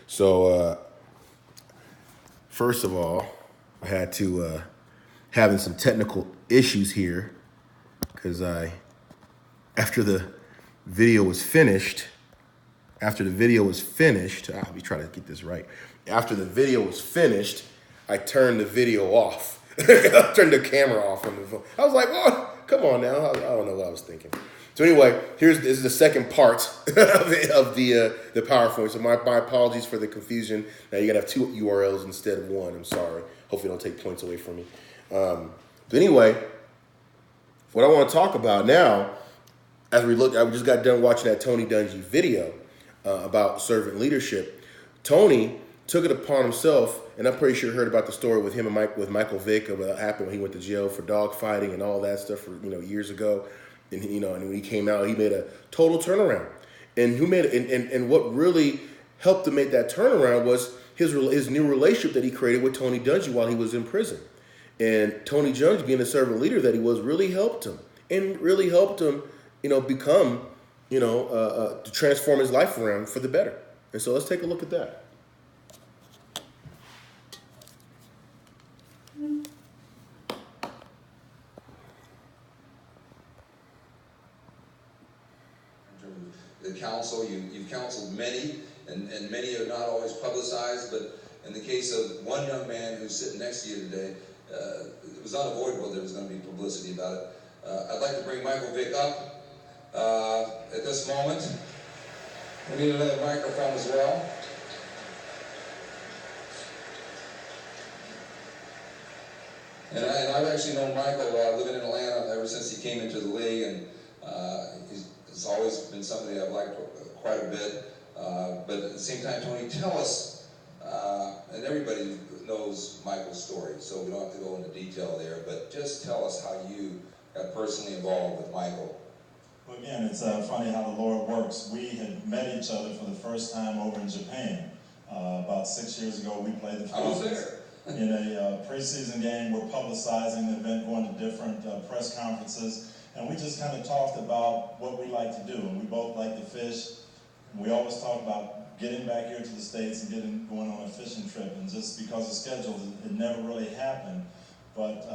So, first of all, I had to having some technical issues here because after the video was finished, I'll be trying to get this right. After the video was finished, I turned the video off. I turned the camera off on the phone. I was like, "Oh, come on now!" I don't know what I was thinking. So anyway, this is the second part of the PowerPoint. So my apologies for the confusion. Now you gotta have two URLs instead of one. I'm sorry. Hopefully, don't take points away from me. But anyway, what I want to talk about now, I just got done watching that Tony Dungy video about servant leadership. Tony took it upon himself, and I'm pretty sure you heard about the story with him and with Michael Vick about what happened when he went to jail for dog fighting and all that stuff years ago. And and when he came out, he made a total turnaround. And what really helped to make that turnaround was his new relationship that he created with Tony Dungy while he was in prison. And Tony Dungy, being the servant leader that he was, really helped him become, to transform his life around for the better. And so let's take a look at that. The counsel, you've counseled many, and many are not always publicized, but in the case of one young man who's sitting next to you today, it was unavoidable there was going to be publicity about it. I'd like to bring Michael Vick up at this moment. We need another microphone as well. And I've actually known Michael living in Atlanta ever since he came into the league, and he's always been somebody I've liked quite a bit. But at the same time, Tony, tell us, and everybody knows Michael's story, so we don't have to go into detail there, but just tell us how you got personally involved with Michael. Well, again, it's funny how the Lord works. We had met each other for the first time over in Japan. About 6 years ago, we played the Philippines in a preseason game. We're publicizing the event, going to different press conferences, and we just kind of talked about what we like to do. And we both like to fish. We always talk about getting back here to the States and going on a fishing trip. And just because of schedules, it never really happened. But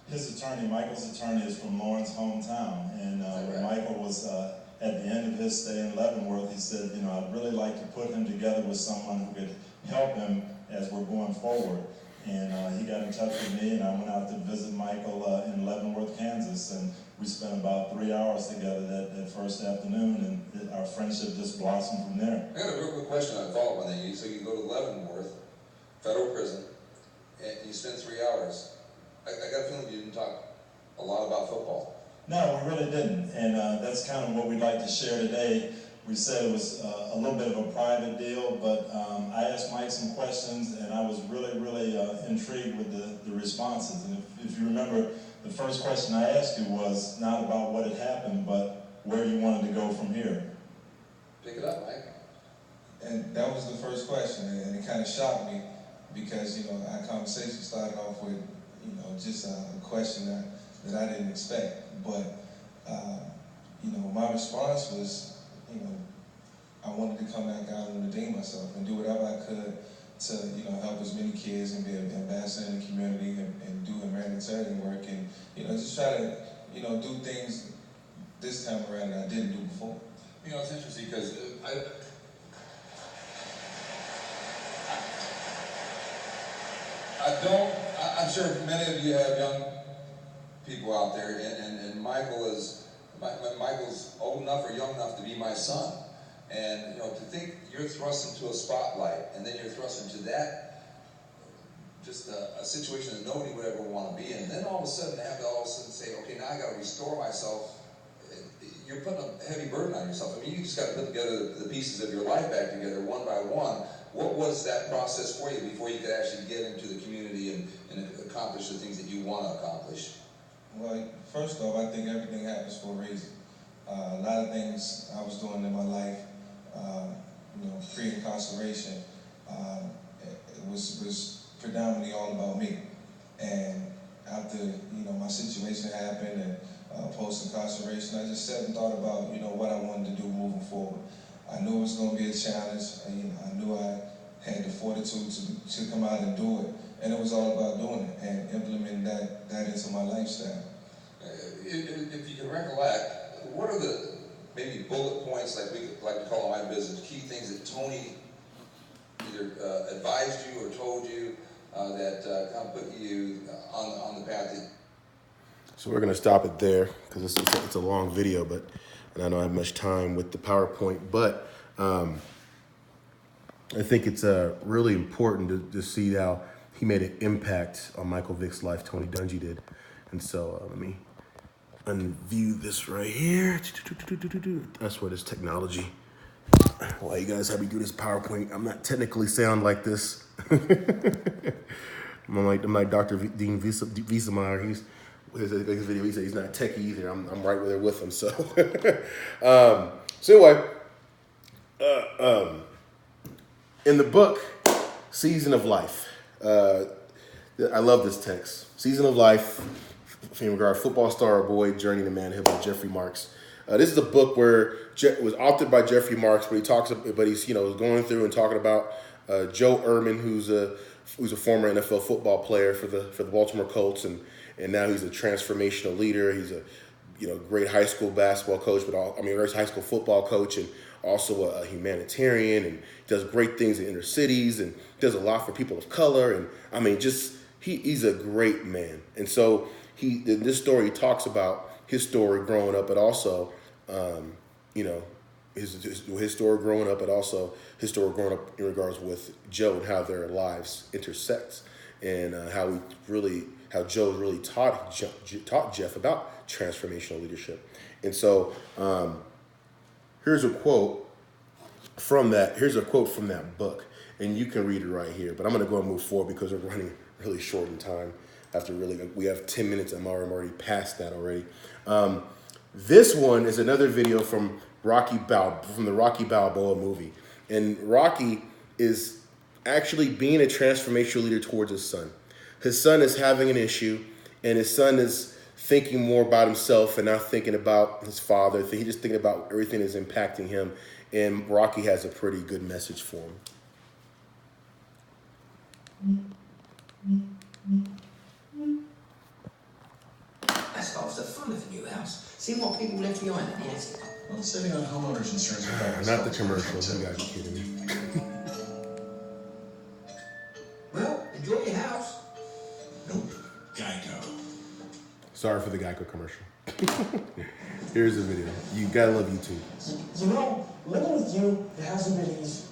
his attorney, Michael's attorney, is from Lauren's hometown. And when Michael was at the end of his stay in Leavenworth, he said, I'd really like to put him together with someone who could help him as we're going forward. And he got in touch with me, and I went out to visit Michael in Leavenworth, Kansas, and we spent about 3 hours together that first afternoon, and our friendship just blossomed from there. I got a real quick question on follow-up on that. So you go to Leavenworth, federal prison, and you spend 3 hours. I got a feeling you didn't talk a lot about football. No, we really didn't, and that's kind of what we'd like to share today. We said it was a little bit of a private deal, but I asked Mike some questions, and I was really, really intrigued with the responses. And if you remember, the first question I asked you was not about what had happened, but where you wanted to go from here. Pick it up, Mike. And that was the first question, and it kind of shocked me because, our conversation started off with, just a question that I didn't expect. But, my response was, I wanted to come back out and redeem myself and do whatever I could to, help as many kids and be an ambassador in the community and do humanitarian work and, just try to, do things this time around that I didn't do before. It's interesting because I'm sure many of you have young people out there, and Michael's old enough or young enough to be my son. And, to think you're thrust into a spotlight, and then you're thrust into that, just a situation that nobody would ever want to be in. And then all of a sudden, say, okay, now I got to restore myself. You're putting a heavy burden on yourself. You just got to put together the pieces of your life back together one by one. What was that process for you before you could actually get into the community and accomplish the things that you want to accomplish? Well, first off, I think everything happens for a reason. A lot of things I was doing in my life, pre-incarceration, it was predominantly all about me. And after, my situation happened and post-incarceration, I just sat and thought about, what I wanted to do moving forward. I knew it was going to be a challenge. I knew I had the fortitude to come out and do it. And it was all about doing it and implementing that into my lifestyle. If you can recollect, what are the maybe bullet points, like we like to call in my business, key things that Tony either advised you or told you that kind of put you on the path that... So we're going to stop it there because it's a long video, and I don't have much time with the PowerPoint, but I think it's really important to see how he made an impact on Michael Vick's life, Tony Dungy did. And so let me unview this right here. That's what is technology. Why you guys have me do this PowerPoint? I'm not technically sound like this. I'm like Dr. Dean Wiesemeyer. His video, he said he's not a techie either. I'm right there with him. So, so anyway, in the book, Season of Life, I love this text. Season of Life, in regard football star or boy journey to manhood by Jeffrey Marks. This is a book where it was authored by Jeffrey Marks, but he's going through and talking about Joe Ehrman, who's a former NFL football player for the Baltimore Colts, and now he's a transformational leader. He's a great high school basketball coach, great high school football coach, and also a humanitarian, and does great things in inner cities, and does a lot for people of color, and he's a great man. And so in this story, he talks about his story growing up, but also, his story growing up, but also his story growing up in regards with Joe and how their lives intersect, and how Joe really taught Jeff about transformational leadership. And so here's a quote from that book, and you can read it right here. But I'm going to go and move forward because we're running really short in time. We have 10 minutes. I'm already past that already. This one is another video from the Rocky Balboa movie. And Rocky is actually being a transformational leader towards his son. His son is having an issue, and his son is thinking more about himself and not thinking about his father. He's just thinking about everything that's impacting him. And Rocky has a pretty good message for him. That's half the fun of the new house. Seeing what people left behind in here. Well, saving on homeowners insurance will Not the commercials. You guys are kidding me. Well, enjoy your house. Nope. Geico. Sorry for the Geico commercial. Here's the video. You gotta love YouTube. Living with you, it hasn't been easy.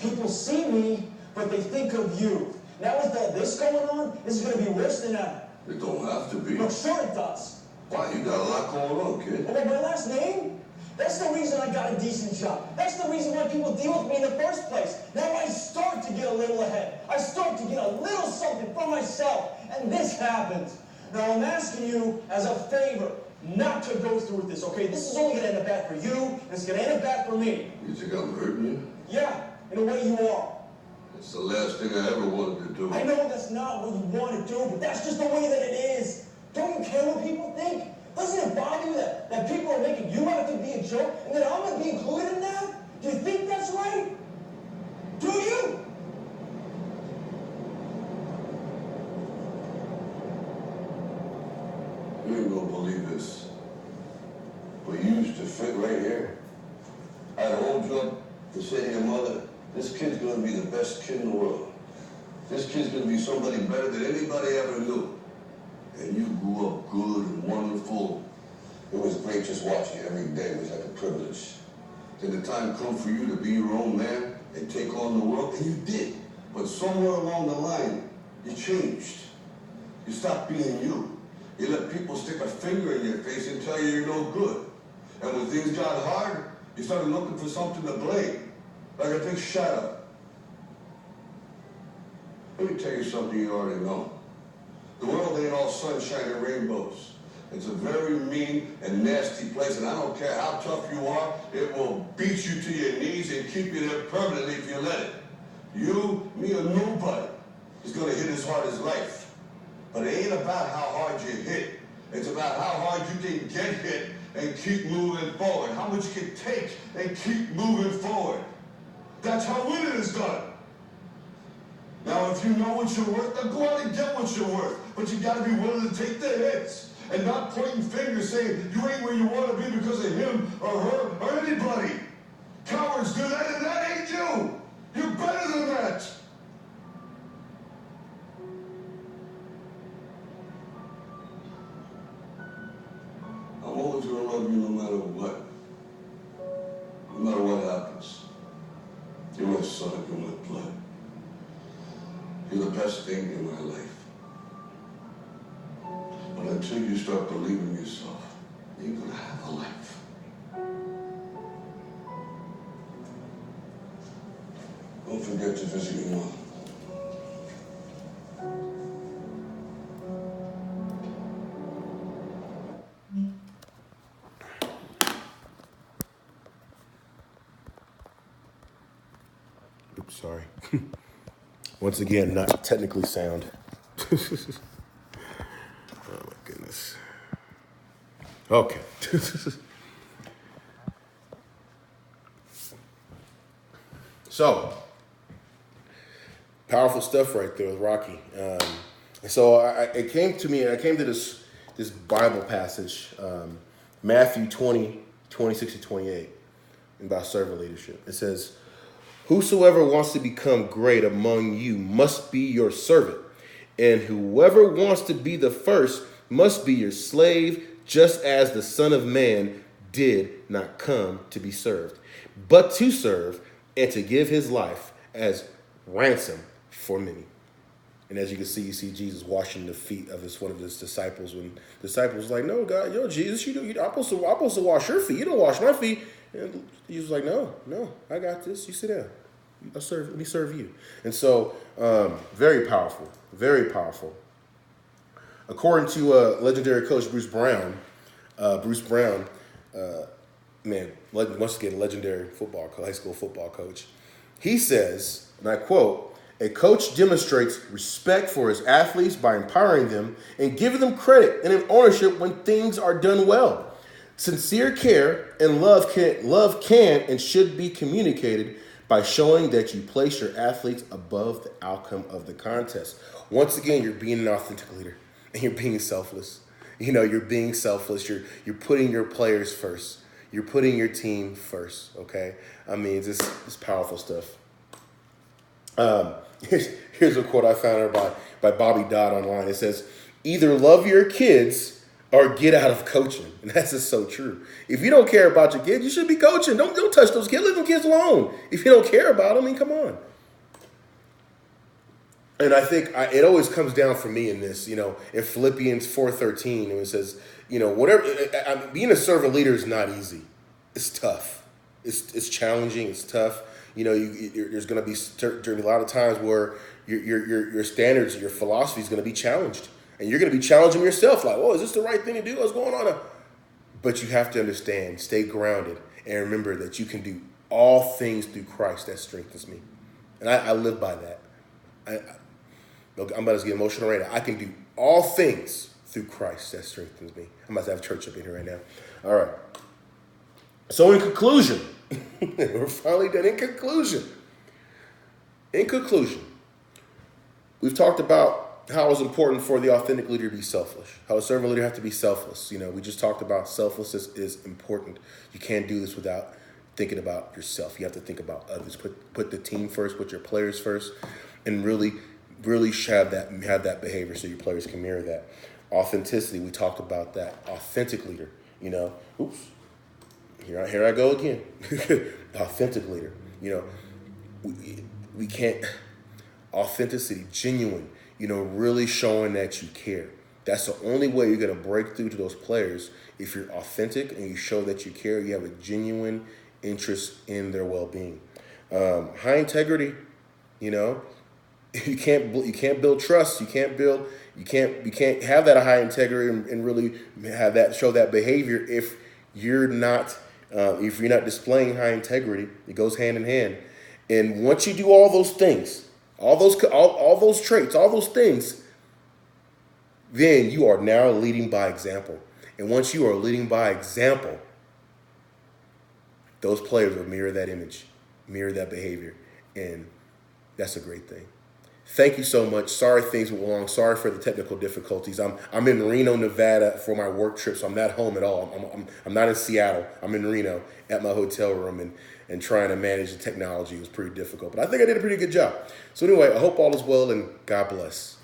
People see me, but they think of you. Now with all this going on, this is going to be worse than ever. It don't have to be. No, sure it does. Why? You got a lot going on, kid. Oh, my last name? That's the reason I got a decent job. That's the reason why people deal with me in the first place. Now I start to get a little ahead. I start to get a little something for myself. And this happens. Now I'm asking you as a favor not to go through with this, okay? This is only going to end up bad for you, and it's going to end up bad for me. You think I'm hurting you? Yeah, in a way you are. It's the last thing I ever wanted to do. I know that's not what you want to do, but that's just the way that it is. Don't you care what people think? Doesn't it bother you that people are making you out to be a joke and that I'm going to be included in that? Do you think that's right? Do you? You ain't gonna believe this. But you used to fit right here. I'd hold you up to say to your mother, this kid's gonna be the best kid in the world. This kid's gonna be somebody better than anybody ever knew. And you grew up good and wonderful. It was great just watching you every day. It was like a privilege. Did the time come for you to be your own man and take on the world? And you did. But somewhere along the line, you changed. You stopped being you. You let people stick a finger in your face and tell you you're no good. And when things got hard, you started looking for something to blame. Like a big shadow. Let me tell you something you already know. The world ain't all sunshine and rainbows. It's a very mean and nasty place, and I don't care how tough you are, it will beat you to your knees and keep you there permanently if you let it. You, me, or nobody is gonna hit as hard as life. But it ain't about how hard you hit. It's about how hard you can get hit and keep moving forward. How much you can take and keep moving forward. That's how winning is done. Now, if you know what you're worth, then go out and get what you're worth. But you got to be willing to take the hits and not pointing fingers saying you ain't where you want to be because of him or her or anybody. Cowards do that, and that ain't you. You're better than that. I'm always going to love you no matter what. No matter what happens. You're my son, you're my blood. You're the best thing in my life. But until you start believing yourself, you're going to have a life. Don't forget to visit your mom. Oops, sorry. Once again, not technically sound. Oh my goodness. Okay. So, powerful stuff right there with Rocky. It came to me, I came to this Bible passage, Matthew 20, 26 to 28, about servant leadership. It says, "Whosoever wants to become great among you must be your servant, and whoever wants to be the first must be your slave, just as the Son of Man did not come to be served, but to serve and to give his life as ransom for many." And as you can see, you see Jesus washing the feet of one of his disciples. When the disciples was like, "No, God, Jesus, I'm supposed to wash your feet. You don't wash my feet." And Jesus was like, "No, I got this. You sit down. Let me serve you." And so, very powerful, very powerful. According to legendary coach Bruce Brown, once again, legendary high school football coach, he says, and I quote, "A coach demonstrates respect for his athletes by empowering them and giving them credit and ownership when things are done well. Sincere care and love can and should be communicated by showing that you place your athletes above the outcome of the contest." Once again, you're being an authentic leader and you're being selfless. You're being selfless. You're putting your players first. You're putting your team first, okay? I mean, it's powerful stuff. Here's a quote I found by Bobby Dodd online. It says, "Either love your kids or get out of coaching." And that's just so true. If you don't care about your kids, you should be coaching. Don't touch those kids. Leave them kids alone. If you don't care about them, I mean, come on. And I think it always comes down for me in this, in Philippians 4:13, and it says, being a servant leader is not easy. It's tough. It's challenging. It's tough. There's going to be a lot of times where your standards, your philosophy is going to be challenged. And you're going to be challenging yourself, like, "Oh, is this the right thing to do? What's going on?" But you have to understand, stay grounded, and remember that you can do all things through Christ that strengthens me. And I live by that. I'm about to get emotional right now. I can do all things through Christ that strengthens me. I'm about to have church up in here right now. All right. So in conclusion, we're finally done. In conclusion, we've talked about how it's important for the authentic leader to be selfish. How a servant leader has to be selfless. We just talked about selflessness is important. You can't do this without thinking about yourself. You have to think about others. Put the team first, put your players first, and really have that behavior so your players can mirror that. Authenticity, we talked about that. Authentic leader, oops, here I go again. Authentic leader, we can't, authenticity, genuine, really showing that you care. That's the only way you're going to break through to those players. If you're authentic and you show that you care, you have a genuine interest in their well-being. High integrity, you can't build trust. You can't have that high integrity and really show that behavior if you're not displaying high integrity. It goes hand in hand. And once you do all those things, all those traits, all those things, then you are now leading by example. And once you are leading by example, those players will mirror that image, mirror that behavior. And that's a great thing. Thank you so much. Sorry things went wrong. Sorry for the technical difficulties. I'm in Reno, Nevada for my work trip, so I'm not home at all. I'm not in Seattle. I'm in Reno at my hotel room and trying to manage the technology was pretty difficult. But I think I did a pretty good job. So anyway, I hope all is well and God bless.